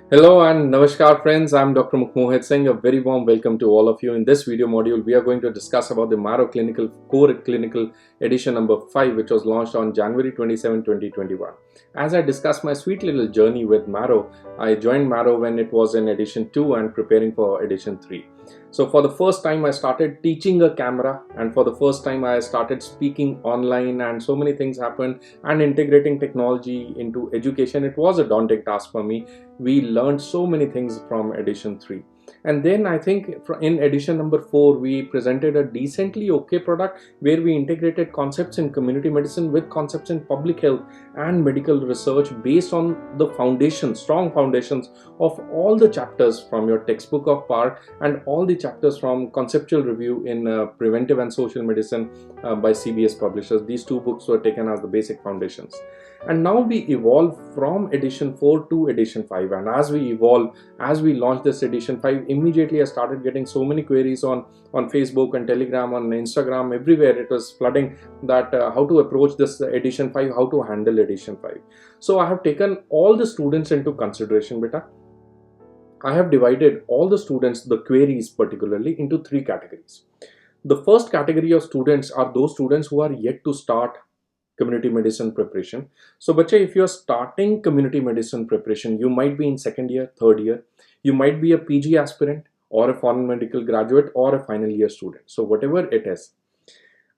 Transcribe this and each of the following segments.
Hello and Namaskar friends, I'm Dr. Mukhmohit saying a very warm welcome to all of you. In this video module, we are going to discuss about the Marrow Clinical Core Clinical Edition number 5 which was launched on January 27, 2021. As I discuss my sweet little journey with Marrow, I joined Marrow when it was in edition 2 and preparing for edition 3. So for the first time I started teaching a camera, and for the first time I started speaking online, and so many things happened, and integrating technology into education. It was a daunting task for me. We learned so many things from edition 3, and then I think in edition number 4 we presented a decently okay product where we integrated concepts in community medicine with concepts in public health and medical research based on the foundations, strong foundations of all the chapters from your textbook of PAR and all the chapters from conceptual review in preventive and social medicine by CBS publishers. These two books were taken as the basic foundations, and now we evolve from edition 4 to edition 5. And as we evolve, as we launch this edition 5, immediately I started getting so many queries on Facebook and Telegram, on Instagram, everywhere it was flooding that how to approach this edition 5, how to handle edition 5. So I have taken all the students into consideration, beta. I have divided all the students, the queries particularly, into 3 categories. The first category of students are those students who are yet to start community medicine preparation. So bache, if you are starting community medicine preparation, you might be in second year, third year, you might be a PG aspirant or a foreign medical graduate or a final year student. So whatever it is,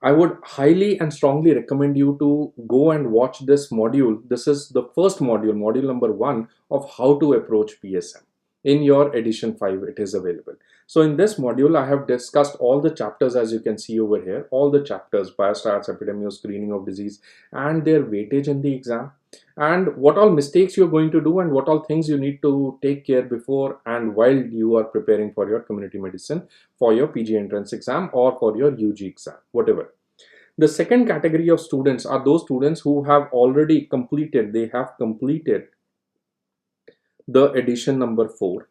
I would highly and strongly recommend you to go and watch this module. This is the first module, module number 1 of how to approach PSM. In your edition 5 it is available. So in this module I have discussed all the chapters, as you can see over here, all the chapters: biostats, epidemiology, screening of disease, and their weightage in the exam, and what all mistakes you're going to do and what all things you need to take care before and while you are preparing for your community medicine, for your PG entrance exam or for your UG exam, whatever. The second category of students are those students who have already completed, they have completed the edition number 4.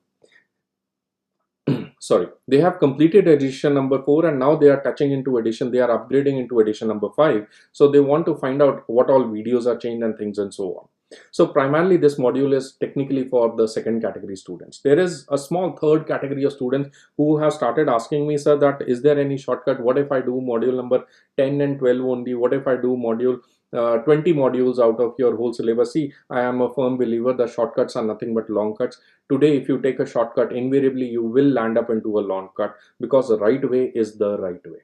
Sorry, they have completed edition number 4 and now they are touching into edition, they are upgrading into edition number 5. So they want to find out what all videos are changed and things and so on. So primarily this module is technically for the second category students. There is a small third category of students who have started asking me, sir, that is there any shortcut? What if I do module number 10 and 12 only? What if I do module 20 modules out of your whole syllabus? See, I am a firm believer that shortcuts are nothing but long cuts. Today, if you take a shortcut, invariably you will land up into a long cut, because the right way is the right way.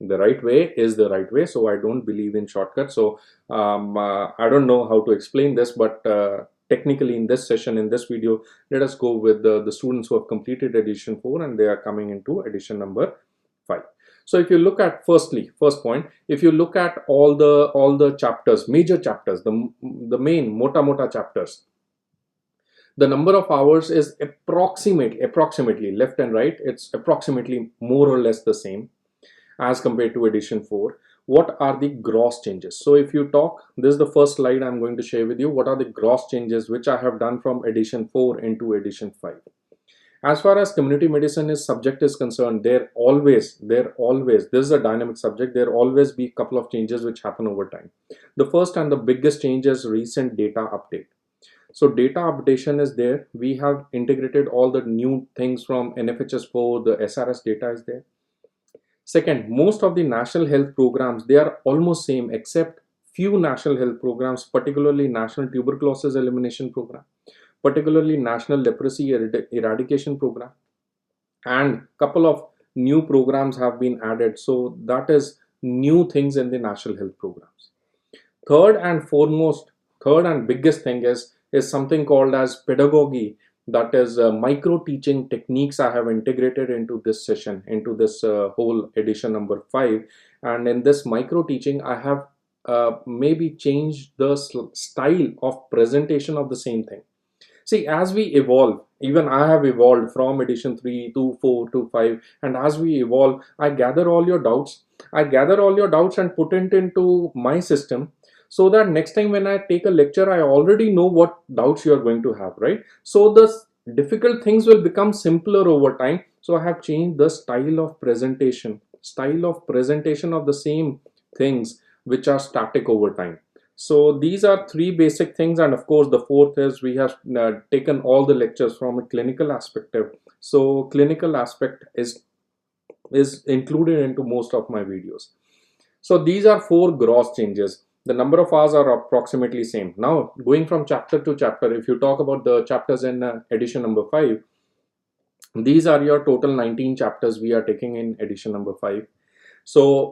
The right way is the right way. So I don't believe in shortcuts. So I don't know how to explain this, but technically in this session, in this video, let us go with the students who have completed edition 4 and they are coming into edition number 5. So if you look at, first point, if you look at all the chapters, major chapters, the main mota chapters, the number of hours is approximately left and right, it's approximately more or less the same as compared to edition 4. What are the gross changes? So if you talk, this is the first slide I'm going to share with you. What are the gross changes which I have done from edition 4 into edition 5? As far as community medicine subject is concerned, there always, this is a dynamic subject, there always be a couple of changes which happen over time. The first and the biggest change is recent data update. So data updation is there. We have integrated all the new things from NFHS 4, the SRS data is there. Second, most of the national health programs, they are almost same except few national health programs, particularly National Tuberculosis Elimination Program, particularly National Leprosy Eradication Program, and couple of new programs have been added. So that is new things in the national health programs. Third and biggest thing is something called as pedagogy, that is micro teaching techniques I have integrated into this session, into this whole edition number 5. And in this micro teaching I have maybe changed the style of presentation of the same thing. See, as we evolve, even I have evolved from edition 3 to 4 to 5, and as we evolve, I gather all your doubts and put it into my system, so that next time when I take a lecture, I already know what doubts you are going to have, right? So the difficult things will become simpler over time. So I have changed the style of presentation of the same things which are static over time. So these are three basic things, and of course the fourth is we have taken all the lectures from a clinical aspect. So clinical aspect is included into most of my videos. So these are four gross changes. The number of hours are approximately same. Now going from chapter to chapter, if you talk about the chapters in edition number 5, these are your total 19 chapters we are taking in edition number 5. So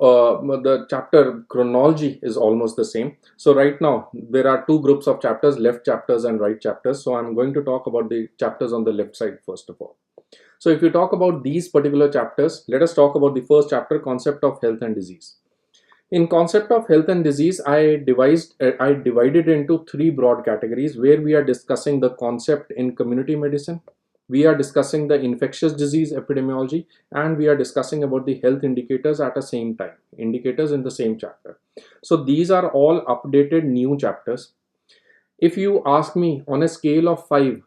the chapter chronology is almost the same. So right now there are two groups of chapters, left chapters and right chapters. So I'm going to talk about the chapters on the left side first of all. So if you talk about these particular chapters, let us talk about the first chapter, concept of health and disease. In concept of health and disease, I divided into three broad categories where we are discussing the concept in community medicine, we are discussing the infectious disease epidemiology, and we are discussing about the health indicators at the same time, indicators in the same chapter. So these are all updated new chapters. If you ask me on a scale of 5,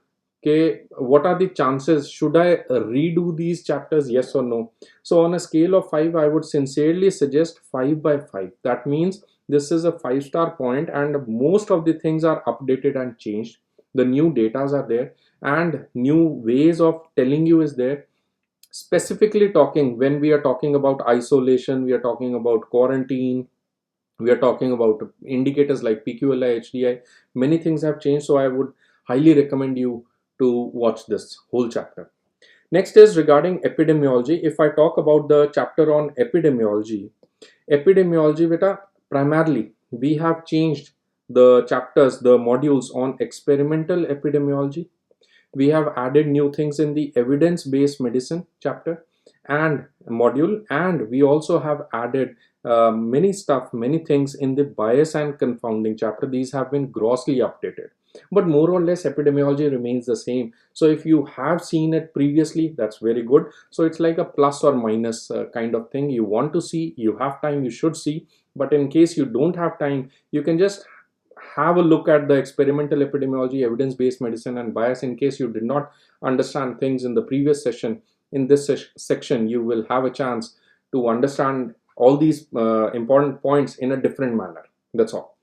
okay, what are the chances, should I redo these chapters, yes or no? So on a scale of 5, I would sincerely suggest 5 by 5. That means this is a 5-star point and most of the things are updated and changed. The new datas are there and new ways of telling you is there. Specifically talking, when we are talking about isolation, we are talking about quarantine, we are talking about indicators like PQLI, HDI, many things have changed. So I would highly recommend you to watch this whole chapter. Next is regarding epidemiology. If I talk about the chapter on epidemiology, beta, primarily we have changed the chapters, the modules on experimental epidemiology. We have added new things in the evidence-based medicine chapter and module, and we also have added many things in the bias and confounding chapter. These have been grossly updated, but more or less epidemiology remains the same. So if you have seen it previously, that's very good. So it's like a plus or minus kind of thing. You want to see, you have time, you should see, but in case you don't have time, you can just have a look at the experimental epidemiology, evidence-based medicine, and bias. In case you did not understand things in the previous session, in this section you will have a chance to understand all these important points in a different manner. That's all.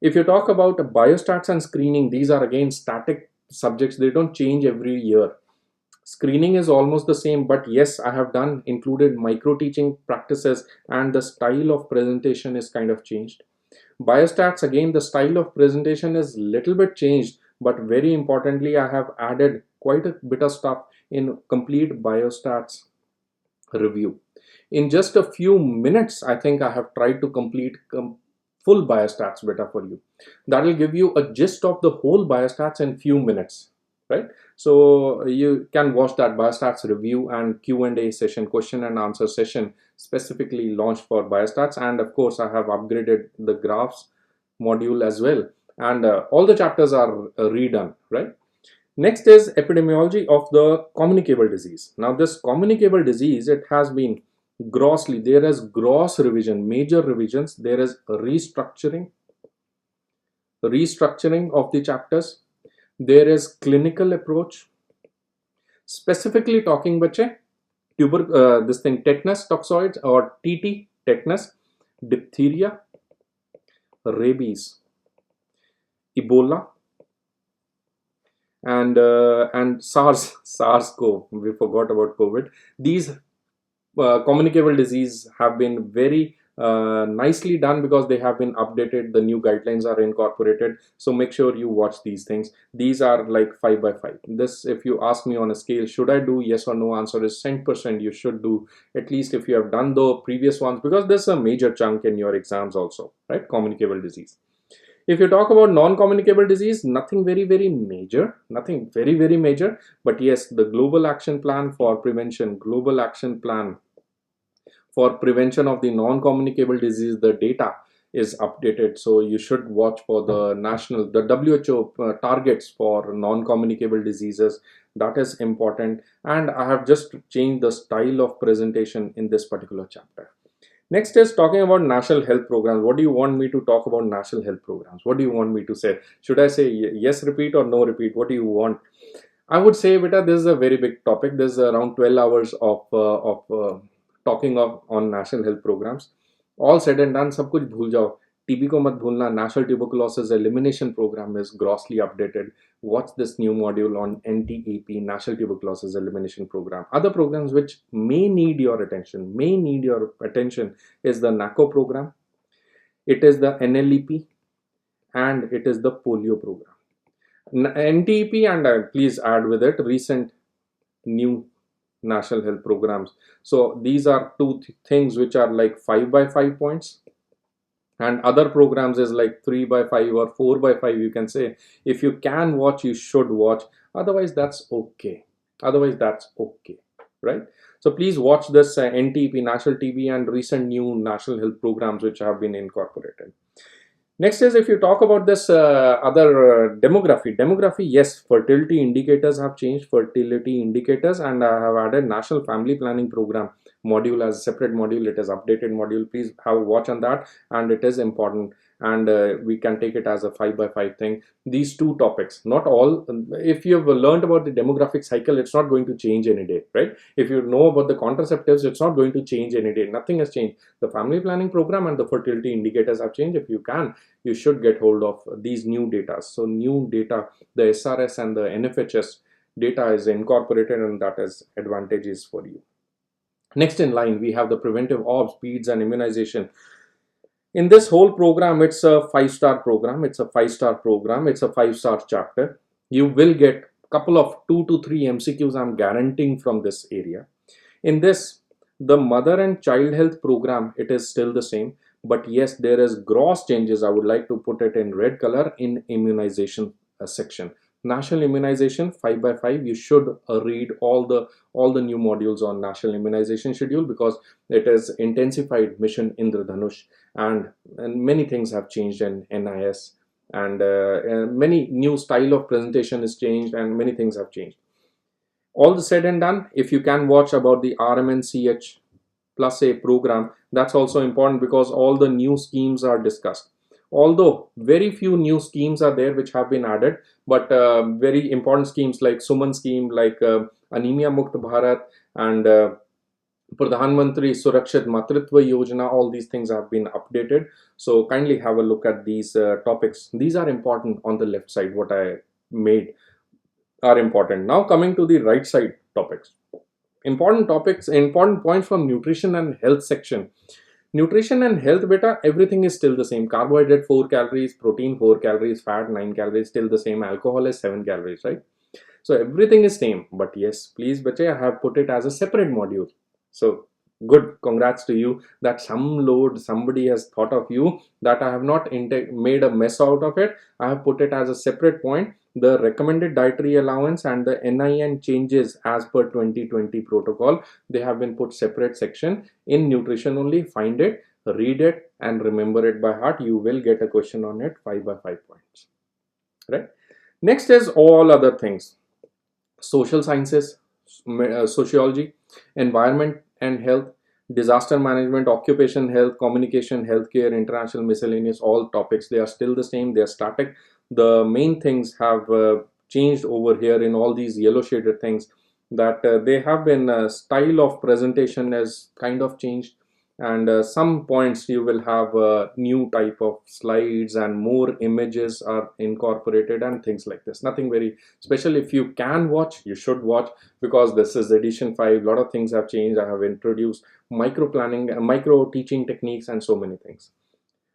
If you talk about biostats and screening, these are again static subjects. They don't change every year. Screening is almost the same, but yes, I have included micro teaching practices and the style of presentation is kind of changed. Biostats, again, the style of presentation is little bit changed, but very importantly, I have added quite a bit of stuff in complete biostats review. In just a few minutes, I think I have tried to complete full biostats beta for you. That will give you a gist of the whole biostats in few minutes, right? So you can watch that biostats review and Q&A session, question and answer session specifically launched for biostats. And of course, I have upgraded the graphs module as well. And all the chapters are redone, right? Next is epidemiology of the communicable disease. Now this communicable disease, it has been grossly, there is gross revision, major revisions, there is restructuring of the chapters, there is clinical approach, specifically talking bache, this thing, tetanus toxoids or TT, tetanus, diphtheria, rabies, Ebola, and SARS-CoV. We forgot about COVID. These communicable disease have been very nicely done because they have been updated. The new guidelines are incorporated. So make sure you watch these things. These are like 5 by 5. This, if you ask me on a scale, should I do yes or no, answer is 10%. You should do, at least if you have done the previous ones, because there's a major chunk in your exams also, right? Communicable disease. If you talk about non-communicable disease, nothing very major, nothing very major, but yes, the global action plan for prevention, global action plan for prevention of the non-communicable disease, the data is updated. So you should watch for the WHO targets for non-communicable diseases. That is important. And I have just changed the style of presentation in this particular chapter. Next is talking about national health programs. What do you want me to talk about national health programs? What do you want me to say? Should I say yes repeat or no repeat? What do you want? I would say, beta, this is a very big topic. There's around 12 hours of talking on national health programs. All said and done, सब कुछ भूल जाओ. TB ko mat bhulna, National Tuberculosis Elimination Program is grossly updated. Watch this new module on NTEP, National Tuberculosis Elimination Program. Other programs which may need your attention, is the NACO program, it is the NLEP, and it is the polio program. NTEP, and please add with it recent new national health programs. So these are two things which are like 5 by 5 points, and other programs is like 3 by 5 or 4 by 5, you can say. If you can watch, you should watch, otherwise that's okay, right? So please watch this NTP, National TB, and recent new national health programs which have been incorporated. Next is, if you talk about this other demography, yes, fertility indicators have changed, and I have added National Family Planning Program module as a separate module. It is updated module. Please have a watch on that, and it is important, and we can take it as a 5 by 5 thing. These two topics, not all, if you have learned about the demographic cycle, it's not going to change any day, right? If you know about the contraceptives, it's not going to change any day. Nothing has changed. The family planning program and the fertility indicators have changed. If you can, you should get hold of these new data. So new data, the SRS and the NFHS data is incorporated, and that is advantages for you. Next in line, we have the preventive obs, peds, and immunization. In this whole program, it's a 5-star program. It's a 5-star chapter. You will get couple of 2 to 3 MCQs, I'm guaranteeing, from this area. In this, the mother and child health program, it is still the same, but yes, there is gross changes. I would like to put it in red color in immunization section. National immunization 5 by 5, you should read all the new modules on national immunization schedule, because it is intensified mission Indradhanush, and many things have changed in NIS, and many new style of presentation is changed, and many things have changed. All the said and done, if you can watch about the RMNCH plus a program, that's also important, because all the new schemes are discussed. Although very few new schemes are there which have been added, but very important schemes like Suman scheme, like Anemia Mukt Bharat, and Pradhan Mantri Surakshit Matritva Yojana, all these things have been updated. So kindly have a look at these topics. These are important on the left side, what I made are important. Now coming to the right side topics. Important points from nutrition and health section. Nutrition and health, beta, everything is still the same. Carbohydrate 4 calories, protein 4 calories, fat 9 calories, still the same. Alcohol is 7 calories, right? So everything is same. But yes, please, bache, I have put it as a separate module. So good, congrats to you that somebody has thought of you, that I have not made a mess out of it. I have put it as a separate point. The recommended dietary allowance and the NIN changes as per 2020 protocol, they have been put separate section in nutrition only. Find it, read it, and remember it by heart. You will get a question on it, 5 by 5 points, right? Next is all other things: social sciences, sociology, environment and health, disaster management, occupation health, communication, healthcare, international miscellaneous, all topics, they are still the same, they are static. The main things have changed over here in all these yellow shaded things, that they have been style of presentation has kind of changed, and some points you will have a new type of slides and more images are incorporated and things like this. Nothing very special. If you can watch, you should watch, because this is edition 5. A lot of things have changed. I have introduced micro planning, micro teaching techniques, and so many things.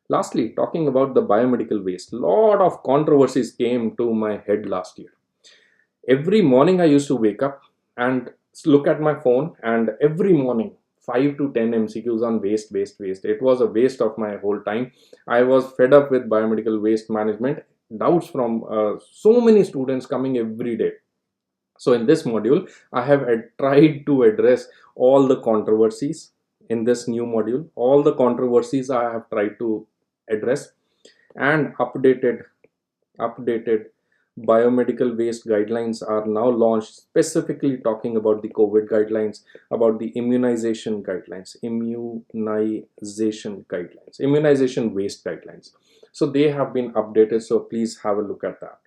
Lastly, talking about the biomedical waste, lot of controversies came to my head last year. Every morning I used to wake up and look at my phone, and every morning 5 to 10 MCQs on waste. It was a waste of my whole time. I was fed up with biomedical waste management. Doubts from so many students coming every day. So in this module, I have tried to address all the controversies in this new module. All the controversies I have tried to address, and updated biomedical waste guidelines are now launched, specifically talking about the COVID guidelines, about the immunization waste guidelines. So they have been updated, so please have a look at that.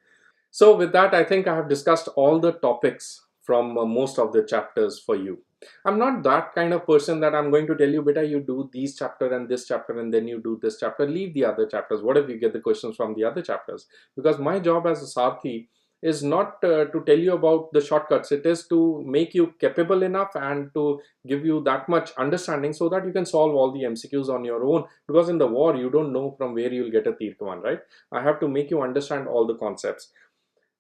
So with that, I think I have discussed all the topics from most of the chapters for you. I'm not that kind of person that I'm going to tell you, beta, you do these chapter and this chapter and then you do this chapter, leave the other chapters. What if you get the questions from the other chapters? Because my job as a Sarthi is not to tell you about the shortcuts. It is to make you capable enough and to give you that much understanding so that you can solve all the MCQs on your own. Because in the war, you don't know from where you'll get a Tir Kaman, right? I have to make you understand all the concepts.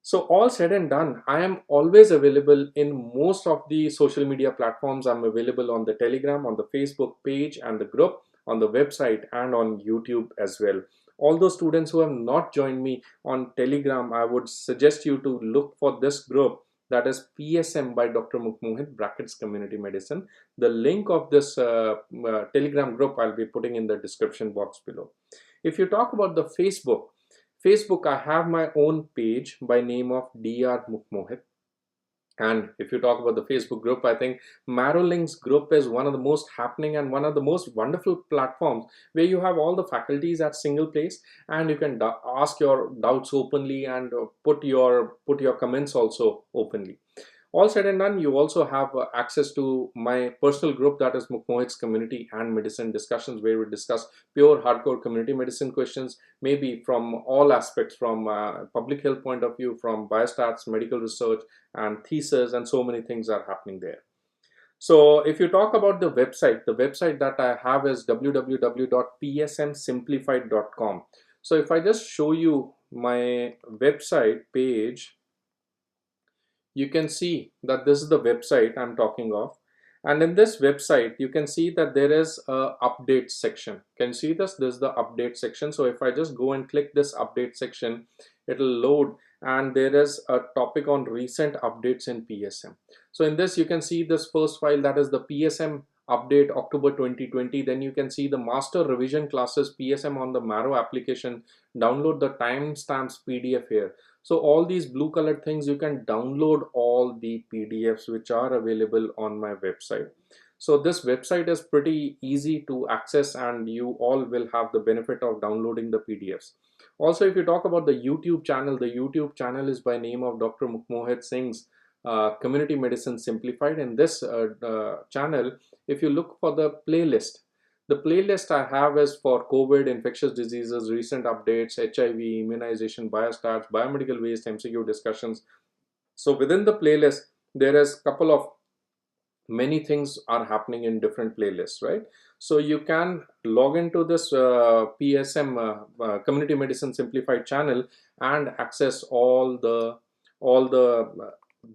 So all said and done, I am always available in most of the social media platforms. I'm available on the Telegram, on the Facebook page and the group, on the website and on YouTube as well. All those students who have not joined me on Telegram, I would suggest you to look for this group, that is PSM by Dr. Mukhmohit brackets community medicine. The link of this Telegram group I'll be putting in the description box below. If you talk about the Facebook, I have my own page by name of Dr.Mukhmohit. And if you talk about the Facebook group, I think Marolinks group is one of the most happening and one of the most wonderful platforms where you have all the faculties at single place and you can ask your doubts openly and put your comments also openly. All said and done, you also have access to my personal group, that is Mukhmohit's Community and Medicine Discussions, where we discuss pure hardcore community medicine questions, maybe from all aspects, from public health point of view, from biostats, medical research and thesis, and so many things are happening there. So if you talk about the website that I have is www.psmsimplified.com. So if I just show you my website page, you can see that this is the website I'm talking of, and in this website you can see that there is a update section. Can you see this? This is the update section. So if I just go and click this update section, it'll load and there is a topic on recent updates in PSM. So in this you can see this first file, that is the PSM update October 2020. Then you can see the master revision classes PSM on the Marrow application. Download the timestamps PDF here. So all these blue colored things, you can download all the PDFs which are available on my website. So this website is pretty easy to access and you all will have the benefit of downloading the PDFs. Also, if you talk about the YouTube channel is by name of Dr. Mukhmohit Singh's Community Medicine Simplified. In this channel, if you look for the playlist I have is for COVID, infectious diseases, recent updates, HIV, immunization, biostats, biomedical waste, MCQ discussions. So within the playlist, there is a couple of many things are happening in different playlists, right? So you can log into this PSM Community Medicine Simplified channel and access all the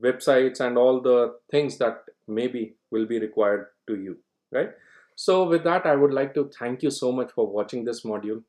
websites and all the things that maybe will be required to you, right? So with that, I would like to thank you so much for watching this module.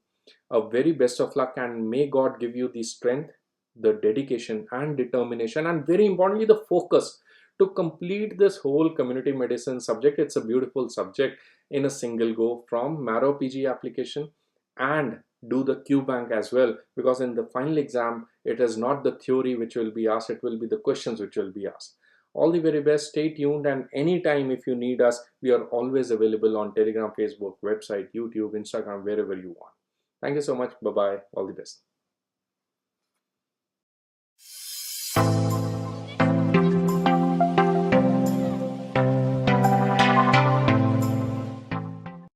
A very best of luck, and may God give you the strength, the dedication and determination, and very importantly the focus to complete this whole community medicine subject. It's a beautiful subject in a single go from Marrow PG application, and do the Q bank as well, because in the final exam it is not the theory which will be asked, it will be the questions which will be asked. All the very best, stay tuned, and anytime if you need us, we are always available on Telegram, Facebook, website, YouTube, Instagram, wherever you want. Thank you so much. Bye bye. All the best.